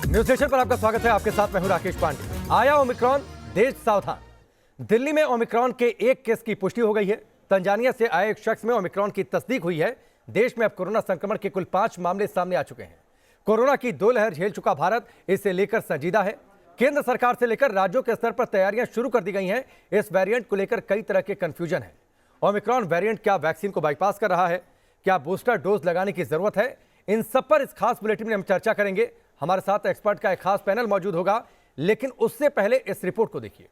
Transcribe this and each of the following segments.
News nation पर आपका स्वागत है। आपके साथ मैं हूं राकेश पांडे। आया ओमिक्रॉन, देश सावधान। दिल्ली में ओमिक्रॉन के एक केस की पुष्टि हो गई है। तंजानिया से आए एक शख्स में ओमिक्रॉन की तस्दीक हुई है। देश में अब कोरोना संक्रमण के कुल 5 मामले सामने आ चुके हैं। कोरोना की 2 लहर झेल चुका भारत इसे लेकर संजीदा है। केंद्र सरकार से लेकर राज्यों के स्तर पर तैयारियां शुरू कर दी गई हैं। इस वेरिएंट को लेकर कई तरह के कंफ्यूजन है। ओमिक्रॉन वेरिएंट क्या वैक्सीन को बाईपास कर रहा है? क्या बूस्टर डोज लगाने की जरूरत है? इन सब पर इस खास बुलेटिन में हम चर्चा करेंगे। हमारे साथ एक्सपर्ट का एक खास पैनल मौजूद होगा, लेकिन उससे पहले इस रिपोर्ट को देखिए।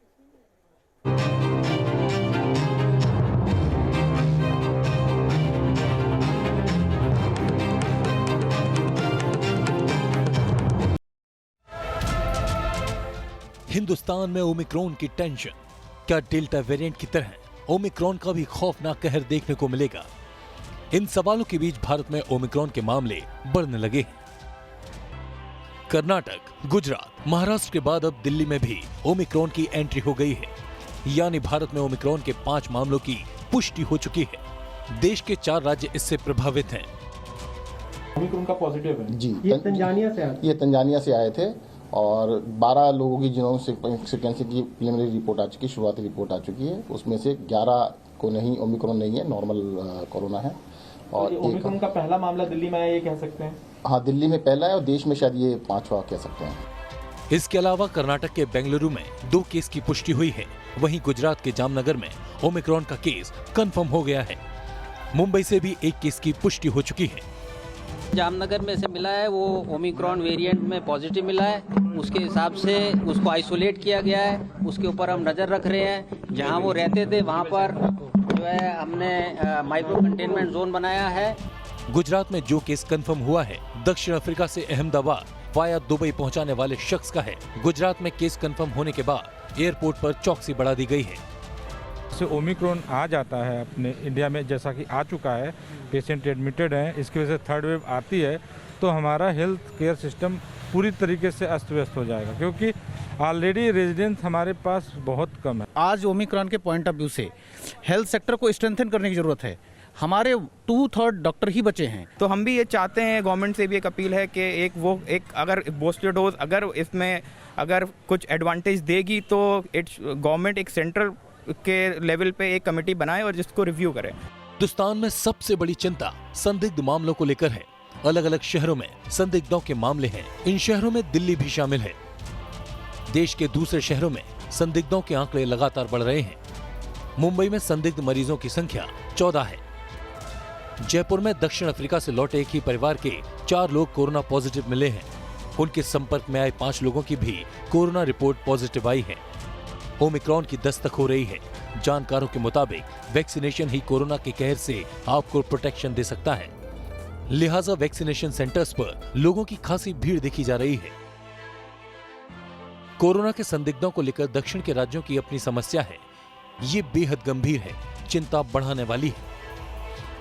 हिंदुस्तान में ओमिक्रॉन की टेंशन, क्या डेल्टा वेरिएंट की तरह ओमिक्रॉन का भी खौफनाक कहर देखने को मिलेगा? इन सवालों के बीच भारत में ओमिक्रॉन के मामले बढ़ने लगे हैं। कर्नाटक, गुजरात, महाराष्ट्र के बाद अब दिल्ली में भी ओमिक्रॉन की एंट्री हो गई है। यानी भारत में ओमिक्रॉन के 5 मामलों की पुष्टि हो चुकी है। देश के 4 राज्य इससे प्रभावित हैं। ओमिक्रॉन का पॉजिटिव है जी। ये तंजानिया से आए थे और 12 लोगों की जिनोम सीक्वेंसिंग की प्रीलिमिनरी रिपोर्ट आ चुकी है, शुरुआती रिपोर्ट आ चुकी है। उसमें से 11 को नहीं, ओमिक्रॉन नहीं है, नॉर्मल कोरोना है। और ओमिक्रॉन का पहला मामला दिल्ली में आया, ये कह सकते हैं? हाँ, दिल्ली में पहला है और देश में शायद ये 5वां कह सकते हैं। इसके अलावा कर्नाटक के बेंगलुरु में 2 केस की पुष्टि हुई है। वहीं गुजरात के जामनगर में ओमिक्रॉन का केस कंफर्म हो गया है। मुंबई से भी 1 केस की पुष्टि हो चुकी है। जामनगर में से मिला है, वो ओमिक्रॉन वेरिएंट में पॉजिटिव मिला है। उसके हिसाब से उसको आइसोलेट किया गया है। उसके ऊपर हम नज़र रख रहे हैं। जहां वो रहते थे वहां पर जो है हमने माइक्रो कंटेनमेंट जोन बनाया है। गुजरात में जो केस कंफर्म हुआ है दक्षिण अफ्रीका से अहमदाबाद वाया दुबई पहुंचाने वाले शख्स का है। गुजरात में केस कंफर्म होने के बाद एयरपोर्ट पर चौकसी बढ़ा दी गई है। से ओमिक्रॉन आ जाता है अपने इंडिया में, जैसा कि आ चुका है, पेशेंट एडमिटेड हैं, इसकी वजह से थर्ड वेव आती है तो हमारा हेल्थ केयर सिस्टम पूरी तरीके से अस्त व्यस्त हो जाएगा, क्योंकि ऑलरेडी रेजिडेंट हमारे पास बहुत कम है। आज ओमिक्रॉन के पॉइंट ऑफ व्यू से हेल्थ सेक्टर को स्ट्रेंथन करने की जरूरत है। हमारे 2/3 डॉक्टर ही बचे हैं। तो हम भी ये चाहते हैं, गवर्नमेंट से भी एक अपील है कि एक अगर बूस्टर डोज अगर इसमें अगर कुछ एडवांटेज देगी तो गवर्नमेंट एक सेंटर के लेवल पे एक कमेटी बनाए और जिसको रिव्यू करे। हिंदुस्तान में सबसे बड़ी चिंता संदिग्ध मामलों को लेकर है। अलग अलग शहरों में संदिग्धों के मामले हैं। इन शहरों में दिल्ली भी शामिल है। देश के दूसरे शहरों में संदिग्धों के आंकड़े लगातार बढ़ रहे हैं। मुंबई में संदिग्ध मरीजों की संख्या 14 है। जयपुर में दक्षिण अफ्रीका से लौटे एक ही परिवार के 4 लोग कोरोना पॉजिटिव मिले हैं। उनके संपर्क में आए 5 लोगों की भी कोरोना रिपोर्ट पॉजिटिव आई है। ओमिक्रॉन की दस्तक हो रही है। जानकारों के मुताबिक वैक्सीनेशन ही कोरोना के कहर से आपको प्रोटेक्शन दे सकता है। लिहाजा वैक्सीनेशन सेंटर्स पर लोगों की खासी भीड़ देखी जा रही है। कोरोना के संदिग्धों को लेकर दक्षिण के राज्यों की अपनी समस्या है। ये बेहद गंभीर है, चिंता बढ़ाने वाली है।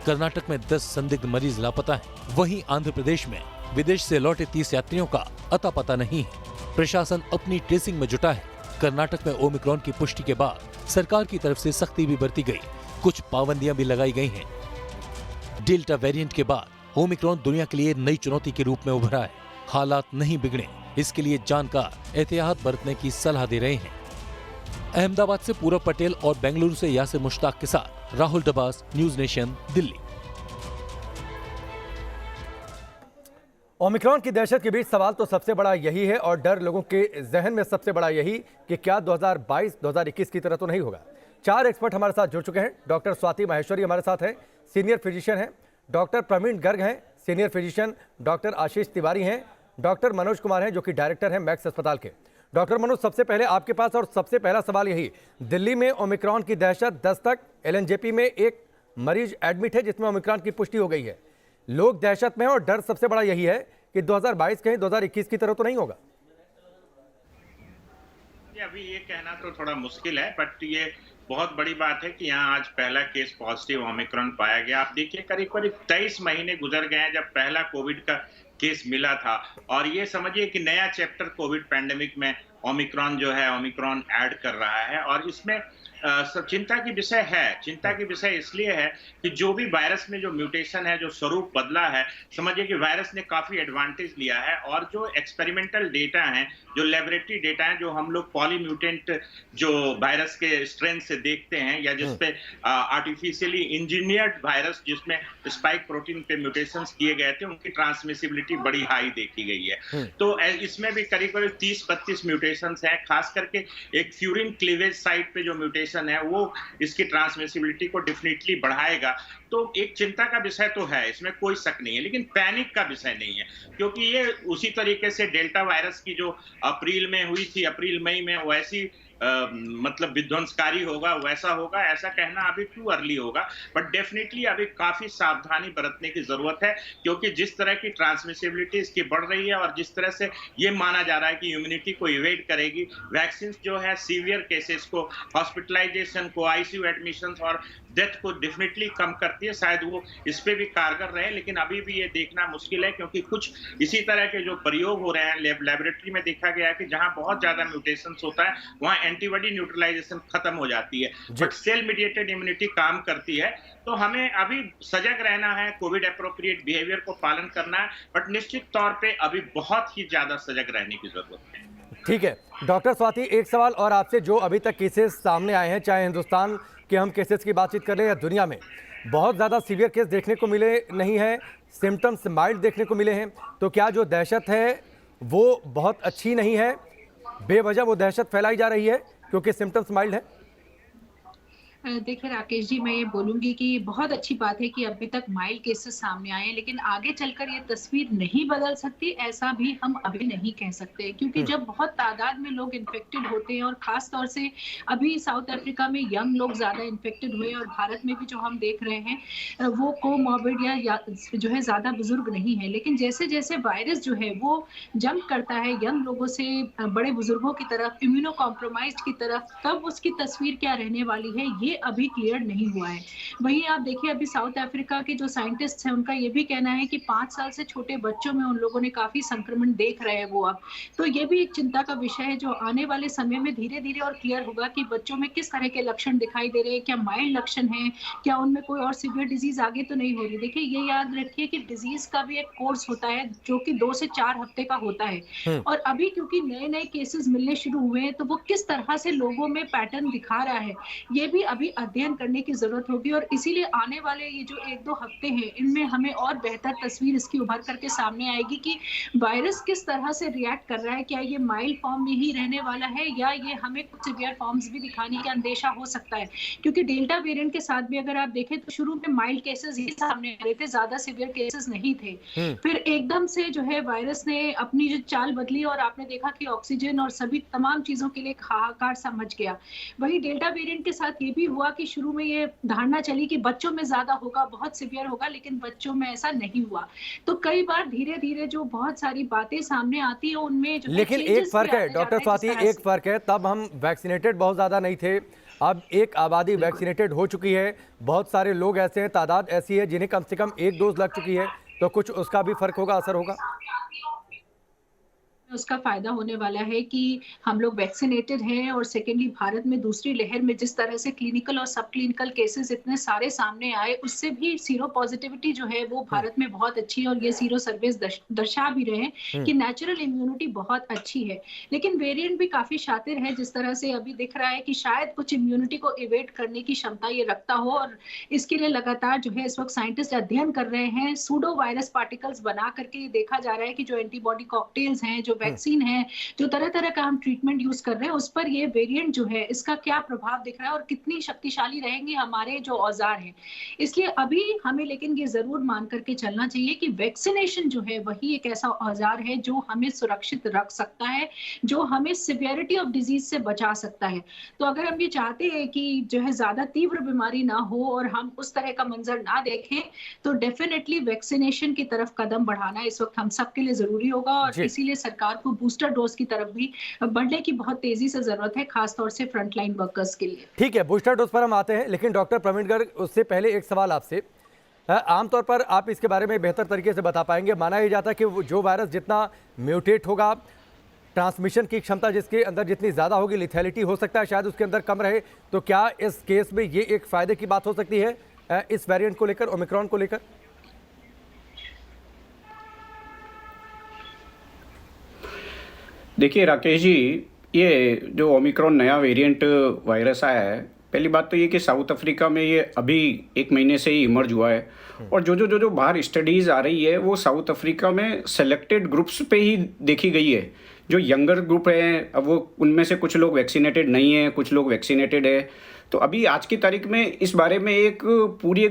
कर्नाटक में 10 संदिग्ध मरीज लापता हैं। वहीं आंध्र प्रदेश में विदेश से लौटे 30 यात्रियों का अता पता नहीं है। प्रशासन अपनी ट्रेसिंग में जुटा है। कर्नाटक में ओमिक्रॉन की पुष्टि के बाद सरकार की तरफ से सख्ती भी बरती गई, कुछ पाबंदियां भी लगाई गई हैं। डेल्टा वेरिएंट के बाद ओमिक्रॉन दुनिया के लिए नई चुनौती के रूप में उभरा है। हालात नहीं बिगड़े, इसके लिए जानकार एहतियात बरतने की सलाह दे रहे हैं। अहमदाबाद से पूरब पटेल और बेंगलुरु से यासिर मुश्ताक के साथ Rahul Dabas, news nation, Delhi. Omicron की दहशत के बीच सवाल तो सबसे बड़ा यही है और डर लोगों के जहन में सबसे बड़ा यही कि क्या 2022-2021 की तरह तो नहीं होगा। 4 एक्सपर्ट हमारे साथ जुड़ चुके हैं। डॉक्टर स्वाति माहेश्वरी हमारे साथ हैं, सीनियर फिजिशियन हैं। डॉक्टर प्रवीण गर्ग हैं, सीनियर फिजिशियन। डॉक्टर आशीष तिवारी हैं। डॉक्टर मनोज कुमार हैं, जो कि डायरेक्टर हैं मैक्स अस्पताल के। डॉक्टर मनोज, सबसे पहले आपके पास और सबसे पहला सवाल यही, दिल्ली में ओमिक्रॉन की दहशत, दस्तक, एलएनजेपी में एक मरीज एडमिट है जिसमें ओमिक्रॉन की पुष्टि हो गई है। लोग दहशत में हैं और डर सबसे बड़ा यही है कि 2022 कहीं 2021 की तरह तो नहीं होगा। अभी ये कहना तो थोड़ा मुश्किल है, बट ये बहुत बड़ी बात है कि यहाँ आज पहला केस पॉजिटिव ओमिक्रॉन पाया गया। आप देखिए करीब 23 महीने गुजर गए हैं जब पहला कोविड का केस मिला था, और ये समझिए कि नया चैप्टर कोविड पैंडेमिक में ओमिक्रॉन जो है ओमिक्रॉन ऐड कर रहा है। और इसमें सब चिंता की विषय है। चिंता की विषय इसलिए है कि जो भी वायरस में जो म्यूटेशन है, जो स्वरूप बदला है, समझिए कि वायरस ने काफी एडवांटेज लिया है। और जो एक्सपेरिमेंटल डेटा हैं, जो लेबोरेटरी डेटा हैं, जो हम लोग पॉलीम्यूटेंट जो वायरस के स्ट्रेन से देखते हैं, या जिसपे आर्टिफिशियली इंजीनियर्ड वायरस जिसमें स्पाइक प्रोटीन पे म्यूटेशंस किए गए थे, उनकी ट्रांसमिसिबिलिटी बड़ी हाई देखी गई है। तो इसमें भी करीब करीब 30-32 म्यूटेशंस हैं। खास करके एक फ्यूरिन क्लीवेज साइट पे जो म्यूटेशन है वो इसकी ट्रांसमिसिबिलिटी को डेफिनेटली बढ़ाएगा। तो एक चिंता का विषय तो है, इसमें कोई शक नहीं है, लेकिन पैनिक का विषय नहीं है, क्योंकि ये उसी तरीके से डेल्टा वायरस की जो अप्रैल में हुई थी, अप्रैल मई में, वैसी मतलब विध्वंसकारी होगा, वैसा होगा, ऐसा कहना अभी टू अर्ली होगा। बट डेफिनेटली अभी काफी सावधानी बरतने की जरूरत है, क्योंकि जिस तरह की ट्रांसमिसिबिलिटी इसकी बढ़ रही है और जिस तरह से ये माना जा रहा है कि इम्यूनिटी को इवेड करेगी, वैक्सीन जो है सीवियर केसेस को, हॉस्पिटलाइजेशन को, आईसीयू एडमिशन और डेथ को डेफिनेटली कम करती है। शायद वो इस पे भी कारगर रहे, लेकिन अभी भी ये देखना मुश्किल है, क्योंकि कुछ इसी तरह के जो प्रयोग हो रहे हैं लेबोरेटरी में देखा गया है कि जहां बहुत ज्यादा म्यूटेशंस होता है वहां एंटीबॉडी न्यूट्रलाइजेशन खत्म हो जाती है, बट सेल मीडिएटेड इम्यूनिटी काम करती है। तो हमें अभी सजग रहना है, कोविड एप्रोप्रिएट बिहेवियर को पालन करना है, बट निश्चित तौर पे अभी बहुत ही ज्यादा सजग रहने की जरूरत है। ठीक है डॉक्टर स्वाति, एक सवाल और आपसे, जो अभी तक केसेस सामने आए हैं, चाहे हिंदुस्तान के हम केसेस की बातचीत कर रहे हैं या दुनिया में, बहुत ज़्यादा सीवियर केस देखने को मिले नहीं हैं, सिम्टम्स माइल्ड देखने को मिले हैं, तो क्या जो दहशत है वो बहुत अच्छी नहीं है? बेवजह वो दहशत फैलाई जा रही है क्योंकि सिम्टम्स माइल्ड है? देखिए राकेश जी, मैं ये बोलूंगी कि बहुत अच्छी बात है कि अभी तक माइल्ड केसेस सामने आए हैं, लेकिन आगे चलकर ये तस्वीर नहीं बदल सकती, ऐसा भी हम अभी नहीं कह सकते, क्योंकि जब बहुत तादाद में लोग इन्फेक्टेड होते हैं, और खास तौर से अभी साउथ अफ्रीका में यंग लोग ज्यादा इन्फेक्टेड हुए, और भारत में भी जो हम देख रहे हैं वो कोमॉर्बिड या जो है ज्यादा बुजुर्ग नहीं है, लेकिन जैसे जैसे वायरस जो है वो जंप करता है यंग लोगों से बड़े बुजुर्गों की तरफ, इम्यूनो कॉम्प्रोमाइज्ड की तरफ, तब उसकी तस्वीर क्या रहने वाली है ये अभी क्लियर नहीं हुआ है। वहीं आप देखिए, अभी साउथ अफ्रीका के जो साइंटिस्ट हैं उनका ये भी कहना है कि 5 साल से छोटे बच्चों में उन लोगों ने काफी संक्रमण देख रहे हैं वो अब। तो ये भी एक चिंता का विषय है, जो आने वाले समय में धीरे धीरे और क्लियर होगा कि बच्चों में किस तरह के लक्षण दिखाई दे रहे हैं, क्या माइल्ड लक्षण है, क्या उनमें कोई और सीवियर डिजीज आगे तो नहीं हो रही। देखिए ये याद रखिए कि डिजीज का भी एक कोर्स होता है जो कि 2 से 4 हफ्ते का होता है, और अभी क्योंकि नए नए केसेस मिलने शुरू हुए हैं, तो वो किस तरह से लोगों में पैटर्न दिखा रहा है ये भी अभी अध्ययन करने की जरूरत होगी। और इसीलिए आने वाले ये जो 1-2 हफ्ते हैं, इनमें हमें और बेहतर तस्वीर इसकी उभर करके सामने आएगी कि वायरस किस तरह से रिएक्ट कर रहा है, क्या ये माइल्ड फॉर्म में ही रहने वाला है या ये हमें कुछ सीवियर फॉर्म्स भी दिखाने का अंदेशा हो सकता है। क्योंकि डेल्टा वेरिएंट के साथ भी अगर आप देखें तो शुरू में माइल्ड केसेस ही सामने आ रहे थे, ज्यादा सीवियर केसेस नहीं थे, फिर एकदम से जो है वायरस ने अपनी जो चाल बदली और आपने देखा कि ऑक्सीजन और सभी तमाम चीजों के लिए हाहाकार सा मच गया। वही डेल्टा वेरिएंट के साथ ये भी हुआ कि शुरू में ये धारणा चली कि बच्चों में ज्यादा होगा, बहुत सीवियर होगा, लेकिन बच्चों में ऐसा नहीं हुआ। तो कई बार धीरे धीरे जो बहुत सारी बातें सामने आती है उनमें जो, लेकिन एक फर्क है डॉक्टर स्वाति, एक फर्क है, तब हम वैक्सीनेटेड बहुत ज्यादा नहीं थे, अब एक आबादी वैक्सीनेटेड हो चुकी है, बहुत सारे लोग ऐसे हैं, तादाद ऐसी है जिन्हें कम से कम 1 डोज लग चुकी है, तो कुछ उसका भी फर्क होगा, असर होगा। उसका फायदा होने वाला है कि हम लोग वैक्सीनेटेड हैं, और सेकेंडली भारत में दूसरी लहर में जिस तरह से क्लिनिकल और सब क्लिनिकल केसेस इतने सारे सामने आए, उससे भी सीरो पॉजिटिविटी जो है वो भारत में बहुत अच्छी है, और ये सीरो सर्वेस दर्शा भी रहे हैं कि नेचुरल इम्यूनिटी बहुत अच्छी है। लेकिन वेरिएंट भी काफी शातिर है, जिस तरह से अभी दिख रहा है कि शायद कुछ इम्यूनिटी को इवेट करने की क्षमता ये रखता हो, और इसके लिए लगातार जो है इस वक्त साइंटिस्ट अध्ययन कर रहे हैं। सूडो वायरस पार्टिकल्स बना करके देखा जा रहा है कि जो एंटीबॉडी कॉकटेल्स हैं, जो वैक्सीन है, जो तरह तरह का हम ट्रीटमेंट यूज कर रहे हैं, उस पर ये वेरिएंट जो है इसका क्या प्रभाव दिख रहा है और कितनी शक्तिशाली रहेंगे हमारे जो औजार हैं। इसलिए अभी हमें लेकिन ये जरूर मान करके चलना चाहिए कि वैक्सीनेशन जो है वही एक ऐसा औजार है जो हमें सुरक्षित रख सकता है, जो हमें सिवियरिटी ऑफ डिजीज से बचा सकता है। तो अगर हम ये चाहते हैं कि जो है ज्यादा तीव्र बीमारी ना हो और हम उस तरह का मंजर ना देखें, तो डेफिनेटली वैक्सीनेशन की तरफ कदम बढ़ाना इस वक्त हम सबके लिए जरूरी होगा, और इसीलिए सरकार को बूस्टर डोज की तरफ भी बढ़ने की बहुत तेजी से जरूरत है, खासतौर से फ्रंटलाइन वर्कर्स के लिए। ठीक है, बूस्टर डोज पर हम आते हैं, लेकिन डॉक्टर प्रवीण गर्ग, उससे पहले एक सवाल आपसे। आमतौर पर आप इसके बारे में बेहतर तरीके से बता पाएंगे, माना यह जाता है कि जो वायरस जितना म्यूटेट होगा ट्रांसमिशन की क्षमता जिसके अंदर जितनी ज़्यादा होगी, लिथैलिटी हो सकता है शायद उसके अंदर कम रहे। तो क्या इस केस में ये एक फ़ायदे की बात हो सकती है इस वेरिएंट को लेकर, ओमिक्रॉन को लेकर? देखिए राकेश जी, ये जो ओमिक्रॉन नया वेरिएंट वायरस आया है, पहली बात तो ये कि साउथ अफ्रीका में ये अभी 1 महीने से ही इमर्ज हुआ है। और जो बाहर स्टडीज़ आ रही है वो साउथ अफ्रीका में सेलेक्टेड ग्रुप्स पे ही देखी गई है। जो यंगर ग्रुप है, अब वो उनमें से कुछ लोग वैक्सीनेटेड नहीं है, कुछ लोग वैक्सीनेटेड है। तो अभी आज की तारीख में इस बारे में एक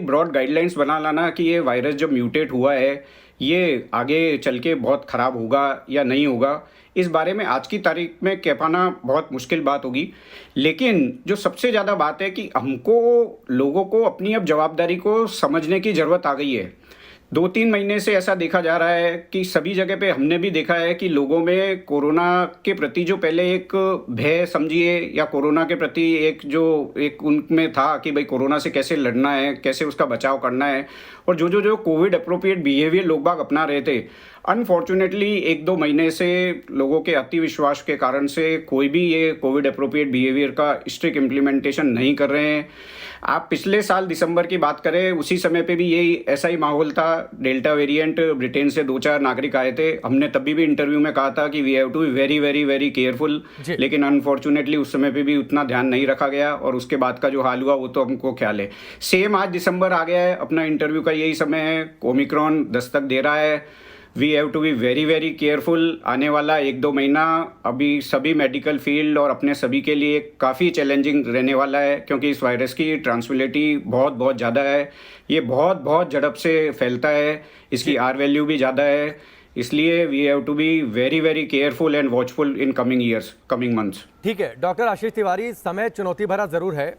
ब्रॉड गाइडलाइंस बना लाना कि ये वायरस जब म्यूटेट हुआ है ये आगे चल के बहुत ख़राब होगा या नहीं होगा, इस बारे में आज की तारीख में कह पाना बहुत मुश्किल बात होगी। लेकिन जो सबसे ज़्यादा बात है कि हमको लोगों को अपनी अब जवाबदारी को समझने की ज़रूरत आ गई है। 2-3 महीने से ऐसा देखा जा रहा है कि सभी जगह पे हमने भी देखा है कि लोगों में कोरोना के प्रति जो पहले एक भय समझिए या कोरोना के प्रति एक उनमें था कि भाई कोरोना से कैसे लड़ना है, कैसे उसका बचाव करना है, और जो कोविड अप्रोप्रिएट बिहेवियर लोग बाग अपना रहे थे, अनफॉर्चुनेटली 1-2 महीने से लोगों के अति विश्वास के कारण से कोई भी ये कोविड अप्रोप्रिएट बिहेवियर का स्ट्रिक्ट इम्प्लीमेंटेशन नहीं कर रहे हैं। आप पिछले साल दिसंबर की बात करें, उसी समय पे भी यही ऐसा ही माहौल था। डेल्टा वेरिएंट, ब्रिटेन से 2-4 नागरिक आए थे। हमने तभी भी इंटरव्यू में कहा था कि we have to be very very very careful, लेकिन अनफॉर्चुनेटली उस समय पे भी उतना ध्यान नहीं रखा गया और उसके बाद का जो हाल हुआ वो तो हमको ख्याल है। सेम आज दिसंबर आ गया है, अपना इंटरव्यू का यही समय है, ओमिक्रॉन दस्तक दे रहा है। We have to be very very careful. आने वाला 1-2 महीना अभी सभी मेडिकल फील्ड और अपने सभी के लिए काफ़ी चैलेंजिंग रहने वाला है, क्योंकि इस वायरस की ट्रांसमिसिबिलिटी बहुत ज़्यादा है। ये बहुत झड़प से फैलता है, इसकी आर वैल्यू भी ज़्यादा है। इसलिए we have to be very very careful and watchful in coming years, coming months. ठीक है डॉक्टर आशीष तिवारी, समय चुनौती भरा ज़रूर है,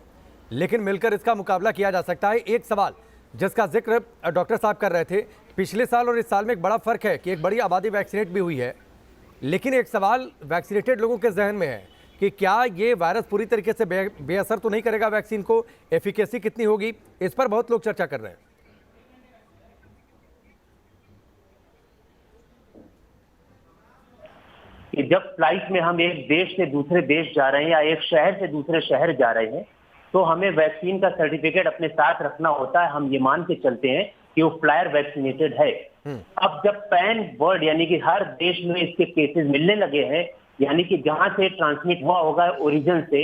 लेकिन मिलकर इसका मुकाबला किया जा सकता है। एक सवाल जिसका जिक्र डॉक्टर साहब कर रहे थे, पिछले साल और इस साल में एक बड़ा फर्क है कि एक बड़ी आबादी वैक्सीनेट भी हुई है, लेकिन एक सवाल वैक्सीनेटेड लोगों के जहन में है कि क्या ये वायरस पूरी तरीके से बेअसर तो नहीं करेगा वैक्सीन को, एफिकेसी कितनी होगी, इस पर बहुत लोग चर्चा कर रहे हैं। कि जब फ्लाइट में हम एक देश से दूसरे देश जा रहे हैं या एक शहर से दूसरे शहर जा रहे हैं, तो हमें वैक्सीन का सर्टिफिकेट अपने साथ रखना होता है। हम ये मान के चलते हैं कि वो फ्लायर वैक्सीनेटेड है। अब जब पैन वर्ल्ड यानी कि हर देश में इसके केसेस मिलने लगे हैं, यानी कि जहां से ट्रांसमिट हुआ होगा ओरिजिन से,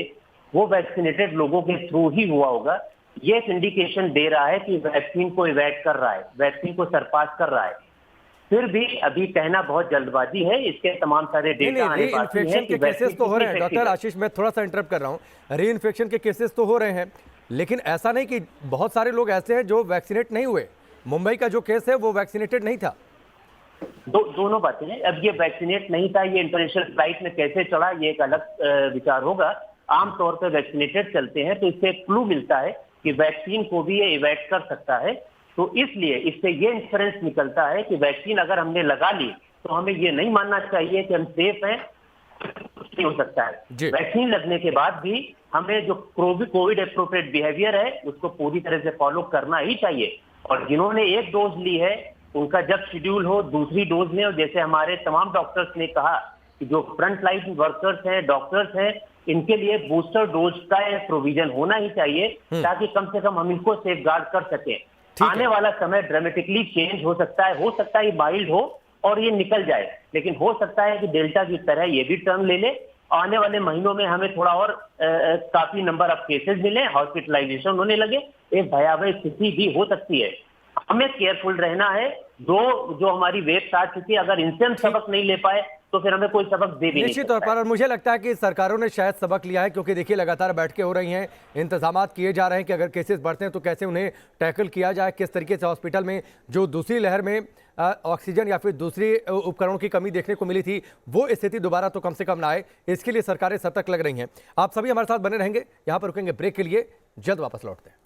वो वैक्सीनेटेड लोगों के थ्रू ही हुआ होगा, ये एक इंडिकेशन दे रहा है कि वैक्सीन को इवैट कर रहा है, वैक्सीन को सरपास कर रहा है। फिर भी अभी कहना बहुत जल्दबाजी है, इसके तमाम सारे डेटा आने बाकी हैं कि केसेस तो हो रहे हैं। डॉक्टर आशीष, मैं थोड़ा सा इंटरप्ट कर रहा हूँ, री इन्फेक्शन के केसेस तो हो रहे हैं, लेकिन ऐसा नहीं कि बहुत सारे लोग ऐसे हैं जो वैक्सीनेट नहीं हुए। मुंबई का जो केस है वो वैक्सीनेटेड नहीं था। दोनों बातें हैं। अब ये वैक्सीनेट नहीं था, ये इंटरनेशनल फ्लाइट में कैसे चढ़ा, ये एक अलग विचार होगा। आमतौर पर वैक्सीनेटेड चलते हैं, तो इससे एक क्लू मिलता है कि वैक्सीन को भी ये इवैट कर सकता है। तो इसलिए इससे ये इंफरेंस निकलता है कि वैक्सीन अगर हमने लगा ली तो हमें ये नहीं मानना चाहिए कि हम सेफ हैं, नहीं हो सकता है। वैक्सीन लगने के बाद भी हमें जो कोविड एप्रोप्रिएट बिहेवियर है उसको पूरी तरह से फॉलो करना ही चाहिए। और जिन्होंने एक डोज ली है उनका जब शेड्यूल हो दूसरी डोज में, और जैसे हमारे तमाम डॉक्टर्स ने कहा कि जो फ्रंट लाइन वर्कर्स हैं, डॉक्टर्स हैं, इनके लिए बूस्टर डोज का प्रोविजन होना ही चाहिए, ताकि कम से कम हम इनको सेफ गार्ड कर सकें। आने वाला समय ड्रामेटिकली चेंज हो सकता है ये माइल्ड हो और ये निकल जाए, लेकिन हो सकता है कि डेल्टा की तरह ये भी टर्न ले ले। आने वाले महीनों में हमें थोड़ा और काफी नंबर ऑफ केसेस मिले, हॉस्पिटलाइजेशन होने लगे, एक भयावह स्थिति भी हो सकती है। हमें केयरफुल रहना है। जो हमारी वेव्स आ चुकी है, अगर इनसे हम सबक नहीं ले पाए तो फिर हमें कोई सबक दे भी नहीं निश्चित तौर पर। और मुझे लगता है कि सरकारों ने शायद सबक लिया है, क्योंकि देखिए लगातार बैठकें हो रही हैं, इंतजामात किए जा रहे हैं कि अगर केसेस बढ़ते हैं तो कैसे उन्हें टैकल किया जाए, किस तरीके से हॉस्पिटल में जो दूसरी लहर में ऑक्सीजन या फिर दूसरी उपकरणों की कमी देखने को मिली थी, वो स्थिति दोबारा तो कम से कम ना आए, इसके लिए सरकारें सतर्क लग रही हैं। आप सभी हमारे साथ बने रहेंगे। यहाँ पर रुकेंगे ब्रेक के लिए, जल्द वापस लौटते हैं।